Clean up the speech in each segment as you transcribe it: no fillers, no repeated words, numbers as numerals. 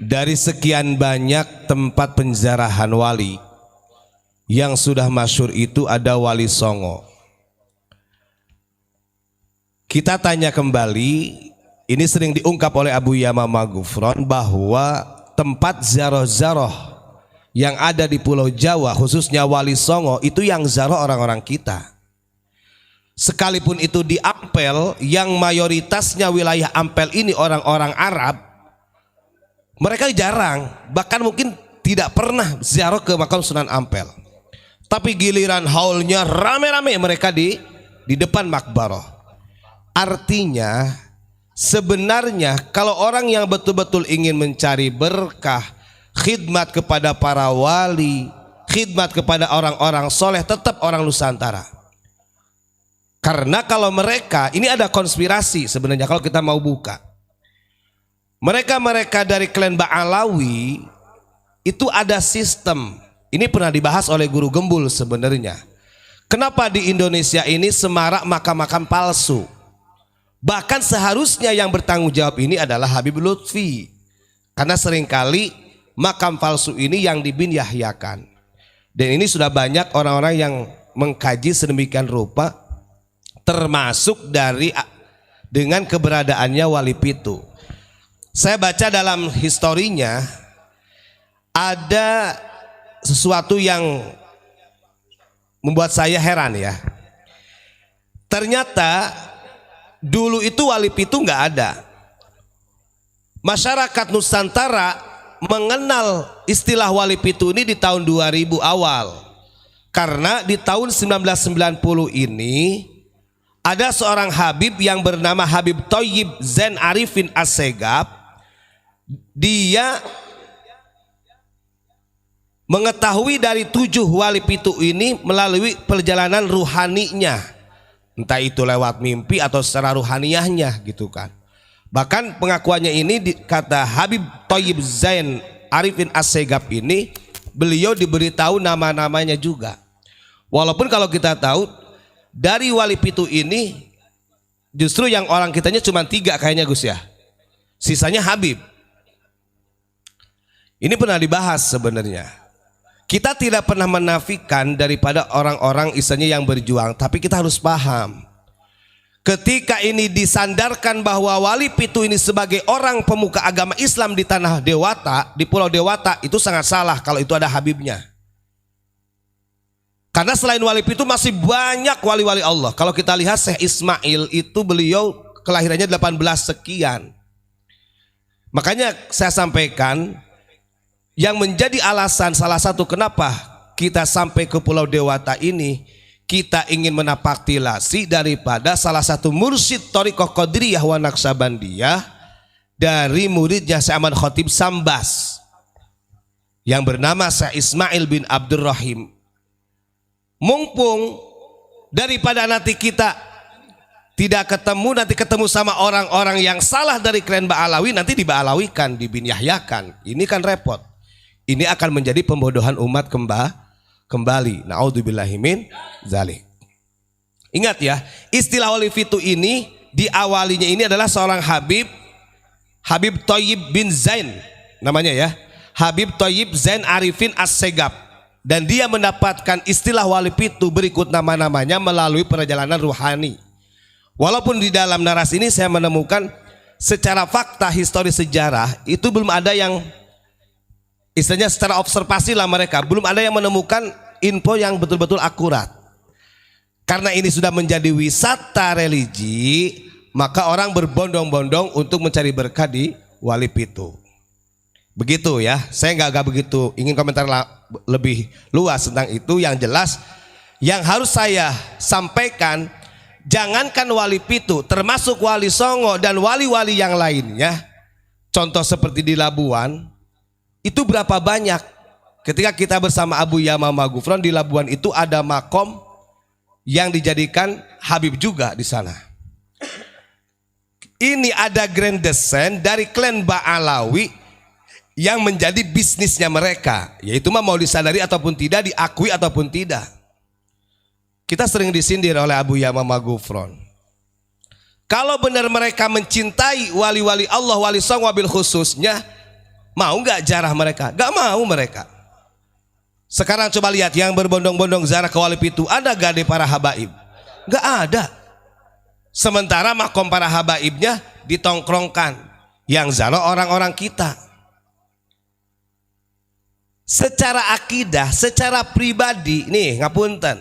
Dari sekian banyak tempat penjarahan wali, yang sudah masyhur itu ada Wali Songo. Kita tanya kembali, ini sering diungkap oleh Abu Yamamah Ghufron bahwa tempat ziarah-ziarah yang ada di Pulau Jawa, khususnya Wali Songo, itu yang ziarah orang-orang kita. Sekalipun itu di Ampel, yang mayoritasnya wilayah Ampel ini orang-orang Arab, mereka jarang, bahkan mungkin tidak pernah ziarah ke makam Sunan Ampel. Tapi giliran haulnya rame-rame mereka di depan makbarah. Artinya sebenarnya kalau orang yang betul-betul ingin mencari berkah, khidmat kepada para wali, khidmat kepada orang-orang soleh, tetap orang Nusantara. Karena kalau mereka, ini ada konspirasi sebenarnya kalau kita mau buka. Mereka-mereka dari klan Ba'alawi itu ada sistem. Ini pernah dibahas oleh Guru Gembul sebenarnya. Kenapa di Indonesia ini semarak makam-makam palsu? Bahkan seharusnya yang bertanggung jawab ini adalah Habib Lutfi. Karena seringkali makam palsu ini yang dibinyahyakan. Dan ini sudah banyak orang-orang yang mengkaji sedemikian rupa, termasuk dengan keberadaannya Wali Pitu. Saya baca dalam historinya ada sesuatu yang membuat saya heran ya. Ternyata dulu itu Wali Pitu nggak ada. Masyarakat Nusantara mengenal istilah Wali Pitu ini di tahun 2000 awal. Karena di tahun 1990 ini ada seorang Habib yang bernama Habib Thayyib Zain Arifin Assegaf. Dia mengetahui dari 7 Wali Pitu ini melalui perjalanan ruhaninya, entah itu lewat mimpi atau secara ruhaniyahnya gitu kan. Bahkan pengakuannya ini kata Habib Thayyib Zain Arifin Assegaf ini, beliau diberitahu nama-namanya juga. Walaupun kalau kita tahu dari Wali Pitu ini justru yang orang kitanya cuma 3 kayaknya Gus ya, sisanya Habib. Ini pernah dibahas sebenarnya. Kita tidak pernah menafikan daripada orang-orang istilahnya yang berjuang, tapi kita harus paham. Ketika ini disandarkan bahwa Wali Pitu ini sebagai orang pemuka agama Islam di tanah Dewata, di Pulau Dewata, itu sangat salah kalau itu ada Habibnya. Karena selain Wali Pitu masih banyak wali-wali Allah. Kalau kita lihat Syekh Ismail itu beliau kelahirannya 18 sekian. Makanya saya sampaikan, yang menjadi alasan salah satu kenapa kita sampai ke Pulau Dewata ini, kita ingin menapaktilasi daripada salah satu mursyid Thariqah Qadiriyah wa Naqsabandiyah dari muridnya Syekh Ahmad Khatib Sambas yang bernama Syekh Ismail bin Abdurrahim. Mumpung daripada nanti kita tidak ketemu, nanti ketemu sama orang-orang yang salah dari klan Ba'alawi, nanti diba'alawikan, dibinyahyakan. Ini kan repot. Ini akan menjadi pembodohan umat kembali. Na'udzubillahi min dzalik. Ingat ya, istilah Wali Pitu ini diawalinya ini adalah seorang Habib Thayyib bin Zain namanya ya. Habib Thayyib Zain Arifin Assegaf. Dan dia mendapatkan istilah Wali Pitu berikut nama-namanya melalui perjalanan ruhani. Walaupun di dalam narasi ini saya menemukan secara fakta histori sejarah itu belum ada yang istilahnya secara observasi lah mereka belum ada yang menemukan info yang betul-betul akurat. Karena ini sudah menjadi wisata religi, maka orang berbondong-bondong untuk mencari berkah di Wali Pitu. Begitu ya, saya nggak begitu ingin komentar lebih luas tentang itu. Yang jelas yang harus saya sampaikan, jangankan Wali Pitu, termasuk Wali Songo dan wali-wali yang lainnya, contoh seperti di Labuan, itu berapa banyak ketika kita bersama Abu Yamamah Ghufron di Labuan itu ada makom yang dijadikan Habib juga di sana. Ini ada grand descent dari klan Ba'alawi yang menjadi bisnisnya mereka, yaitu mau disadari ataupun tidak, diakui ataupun tidak. Kita sering disindir oleh Abu Yamamah Ghufron. Kalau benar mereka mencintai wali-wali Allah, Wali Songo wabil khususnya, Mau nggak jarah mereka? Nggak mau mereka. Sekarang coba lihat yang berbondong-bondong zarah ke wali pitu, ada gak di para habaib? Nggak ada. Sementara makom para habaibnya ditongkrongkan, yang zarah orang-orang kita. Secara akidah, secara pribadi, nih ngapunten.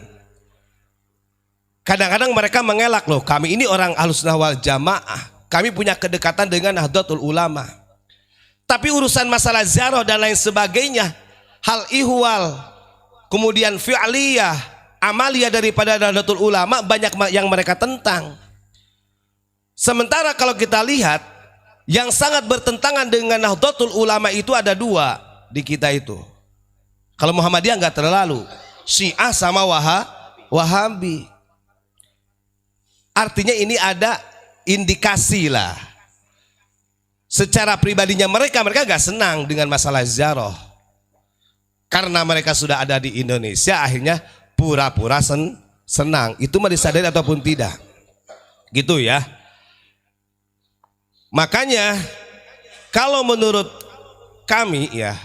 Kadang-kadang mereka mengelak loh, kami ini orang Ahlussunnah wal Jamaah, kami punya kedekatan dengan Nahdlatul Ulama. Tapi urusan masalah ziarah dan lain sebagainya, hal ihwal, kemudian fi'liyah, amaliyah daripada Nahdlatul Ulama banyak yang mereka tentang. Sementara kalau kita lihat, yang sangat bertentangan dengan Nahdlatul Ulama itu ada dua di kita itu. Kalau Muhammadiyah nggak terlalu, Syiah sama Wahabi. Artinya ini ada indikasi lah. Secara pribadinya mereka gak senang dengan masalah ziarah. Karena mereka sudah ada di Indonesia, akhirnya pura-pura senang. Itu mau disadari ataupun tidak. Gitu ya. Makanya kalau menurut kami ya,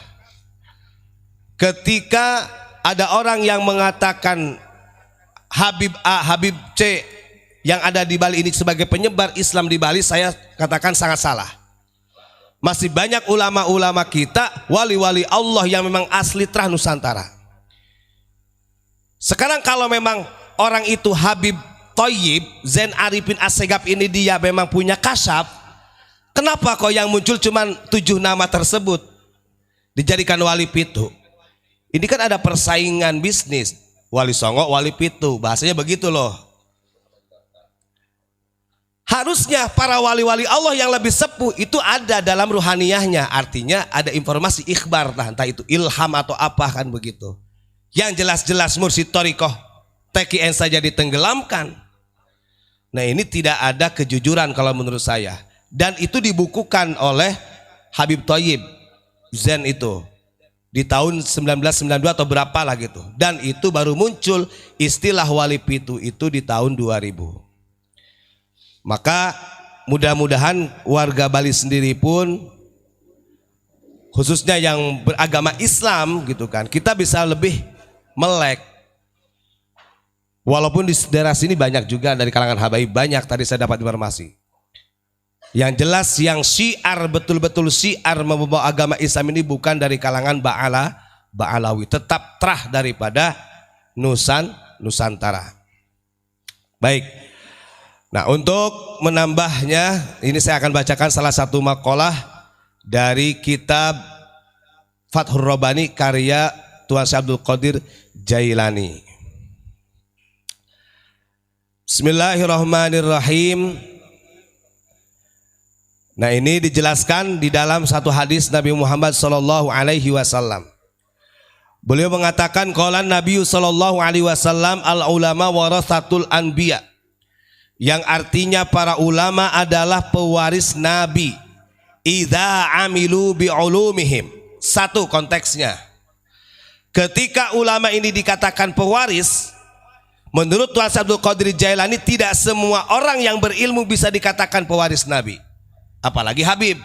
ketika ada orang yang mengatakan Habib A, Habib C yang ada di Bali ini sebagai penyebar Islam di Bali, saya katakan sangat salah. Masih banyak ulama-ulama kita, wali-wali Allah yang memang asli terah Nusantara. Sekarang kalau memang orang itu Habib Thayyib, Zain Arifin Assegaf ini dia memang punya kasyaf, kenapa kok yang muncul cuma 7 nama tersebut dijadikan wali pitu? Ini kan ada persaingan bisnis, wali songo, wali pitu, bahasanya begitu loh. Harusnya para wali-wali Allah yang lebih sepuh itu ada dalam ruhaniyahnya, artinya ada informasi ikhbar, entah itu ilham atau apa kan begitu. Yang jelas-jelas mursyid thariqah TKN saja ditenggelamkan. Nah ini tidak ada kejujuran kalau menurut saya. Dan itu dibukukan oleh Habib Thayyib Zain itu di tahun 1992 atau berapa lah gitu. Dan itu baru muncul istilah wali pitu itu di tahun 2000. Maka mudah-mudahan warga Bali sendiri pun, khususnya yang beragama Islam gitu kan, kita bisa lebih melek. Walaupun di daerah sini banyak juga dari kalangan habaib, banyak tadi saya dapat informasi. Yang jelas yang syiar, betul-betul syiar membawa agama Islam ini bukan dari kalangan Ba'alawi, tetap terah daripada Nusantara. Baik. Nah untuk menambahnya, ini saya akan bacakan salah satu makalah dari kitab Fathur Rabbani karya Tuan Syekh Abdul Qadir Jailani. Bismillahirrahmanirrahim. Nah ini dijelaskan di dalam satu hadis Nabi Muhammad SAW. Beliau mengatakan qala Nabi SAW al ulama warathatul anbiya, yang artinya para ulama adalah pewaris Nabi. Idza amilu bi ulumihim. Satu konteksnya, ketika ulama ini dikatakan pewaris, menurut Tuan Abdul Qadir Jailani tidak semua orang yang berilmu bisa dikatakan pewaris Nabi, apalagi Habib.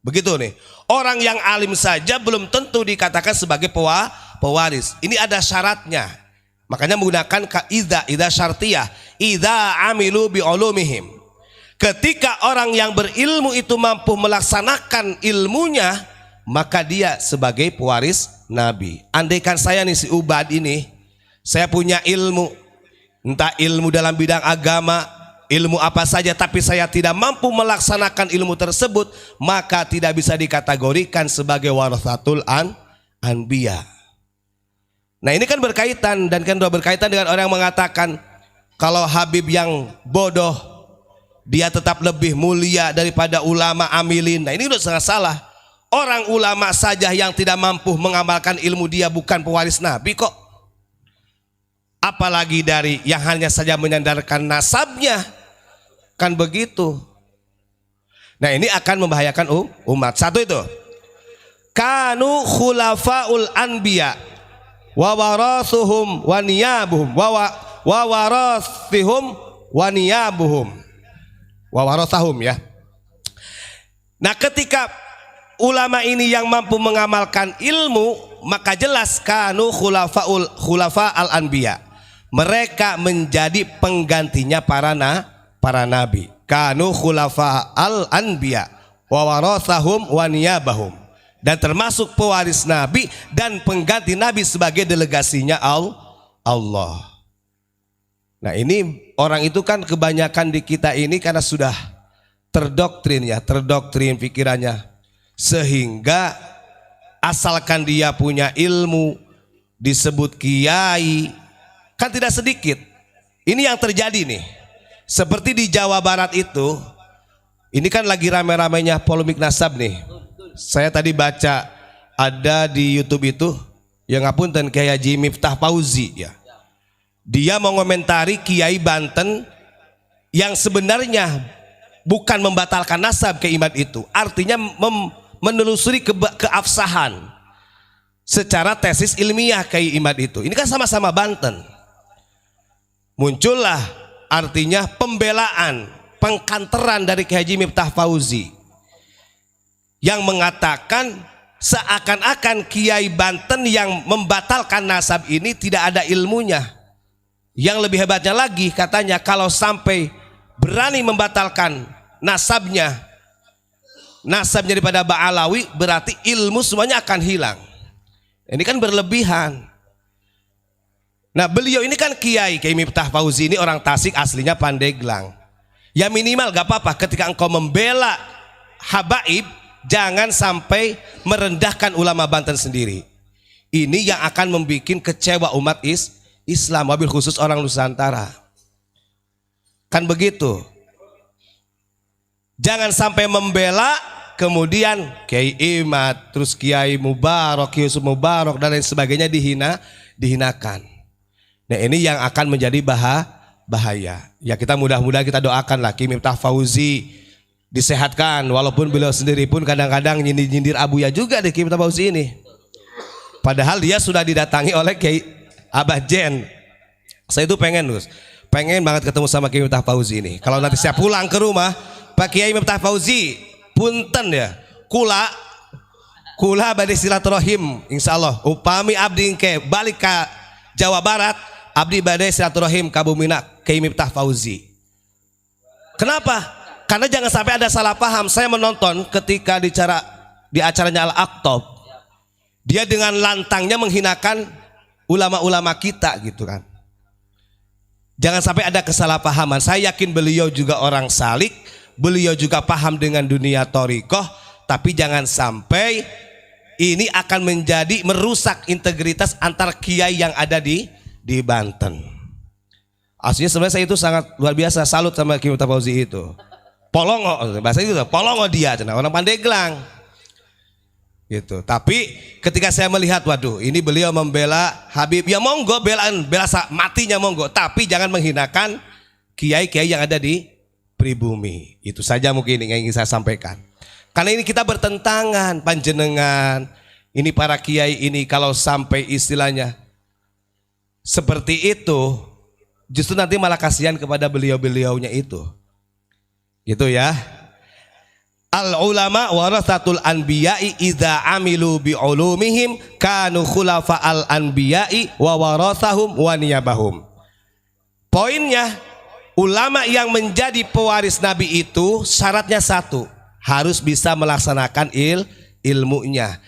Begitu nih, orang yang alim saja belum tentu dikatakan sebagai pewaris. Ini ada syaratnya. Makanya menggunakan idza syartiyah, idza amilu bi ulumihim. Ketika orang yang berilmu itu mampu melaksanakan ilmunya, maka dia sebagai pewaris Nabi. Andaikan saya nih si Ubad ini, saya punya ilmu, entah ilmu dalam bidang agama, ilmu apa saja, tapi saya tidak mampu melaksanakan ilmu tersebut, maka tidak bisa dikategorikan sebagai warathatul anbiya. Nah ini kan berkaitan, dan kan sudah berkaitan dengan orang yang mengatakan kalau Habib yang bodoh dia tetap lebih mulia daripada ulama amilin. Nah ini sudah sangat salah. Orang ulama saja yang tidak mampu mengamalkan ilmu dia bukan pewaris Nabi kok. Apalagi dari yang hanya saja menyandarkan nasabnya. Kan begitu. Nah ini akan membahayakan umat. Satu itu, kanu khulafaul anbiya wa warathuhum wa niyabuhum wa warathihum wa niyabuhum wa warathahum ya. Nah ketika ulama ini yang mampu mengamalkan ilmu, maka jelas kanu khulafa al anbiya. Mereka menjadi penggantinya para nabi. Kanu khulafa al anbiya wa warathahum wa niyabahum. Dan termasuk pewaris nabi dan pengganti nabi sebagai delegasinya Allah. Nah, ini orang itu kan kebanyakan di kita ini karena sudah terdoktrin pikirannya, sehingga asalkan dia punya ilmu disebut kiai, kan tidak sedikit. Ini yang terjadi nih. Seperti di Jawa Barat itu, ini kan lagi rame-ramenya polemik nasab nih. Saya tadi baca ada di YouTube itu, yang ngapunten Kiai Haji Miftah Fauzi ya. Dia mengomentari Kiai Banten yang sebenarnya bukan membatalkan nasab ke imam itu, artinya menelusuri keabsahan secara tesis ilmiah Kiai Imad itu. Ini kan sama-sama Banten. Muncullah artinya pembelaan, pengkanteran dari Kiai Haji Miftah Fauzi yang mengatakan seakan-akan Kiai Banten yang membatalkan nasab ini tidak ada ilmunya. Yang lebih hebatnya lagi katanya, kalau sampai berani membatalkan nasabnya daripada Ba'alawi, berarti ilmu semuanya akan hilang. Ini kan berlebihan. Nah, beliau ini kan Kiai Miftah Fauzi ini orang Tasik, aslinya Pandeglang. Ya minimal gak apa-apa ketika engkau membela habaib, jangan sampai merendahkan ulama Banten sendiri. Ini yang akan membuat kecewa umat Islam, wabil khusus orang Nusantara. Kan begitu. Jangan sampai membela kemudian Kiai Imad, terus Kiai Mubarak, Kiai Yusuf Mubarak dan lain sebagainya dihinakan. Nah, ini yang akan menjadi bahaya. Ya, kita mudah-mudahan kita doakanlah Kiai Miftah Fauzi disehatkan, walaupun beliau sendiri pun kadang-kadang nyindir Abuya juga deh Kiai Miftah Fauzi ini. Padahal dia sudah didatangi oleh Kiai Abah Jen. Saya itu pengen banget ketemu sama Kiai Miftah Fauzi ini. Kalau nanti saya pulang ke rumah, Pak Kiai Miftah Fauzi, punten ya, kula badhe silaturahim insyaallah. Upami abdi engke balik ke Jawa Barat, abdi badhe silaturahim ka bumina Kiai Miftah Fauzi. Kenapa? Karena jangan sampai ada salah paham. Saya menonton ketika di acaranya Al-Aqtab, dia dengan lantangnya menghinakan ulama-ulama kita gitu kan. Jangan sampai ada kesalahpahaman. Saya yakin beliau juga orang salik, beliau juga paham dengan dunia thariqah, tapi jangan sampai ini akan menjadi merusak integritas antar kiai yang ada di Banten. Aslinya sebenarnya saya itu sangat luar biasa salut sama Kiai Miftah Fauzi itu. Polongo, bahasa itu polongo dia, orang Pandeglang. Gitu. Tapi ketika saya melihat, waduh, ini beliau membela Habib, ya monggo bela matinya monggo, tapi jangan menghinakan kiai-kiai yang ada di pribumi. Itu saja mungkin yang ingin saya sampaikan. Karena ini kita bertentangan, panjenengan, ini para kiai ini kalau sampai istilahnya seperti itu, justru nanti malah kasihan kepada beliau-beliaunya itu. Gitu ya. Al ulama warathatul anbiya'i idza amilu bi ulumihim kanu khulafa al anbiya'i wa warathahum wa niyabahum. Poinnya, ulama yang menjadi pewaris nabi itu syaratnya satu, harus bisa melaksanakan ilmunya.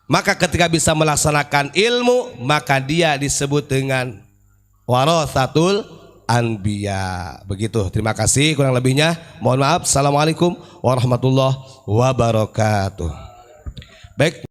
Maka ketika bisa melaksanakan ilmu, maka dia disebut dengan warathatul anbiya. Begitu. Terima kasih. Kurang lebihnya mohon maaf. Assalamualaikum warahmatullahi wabarakatuh. Baik.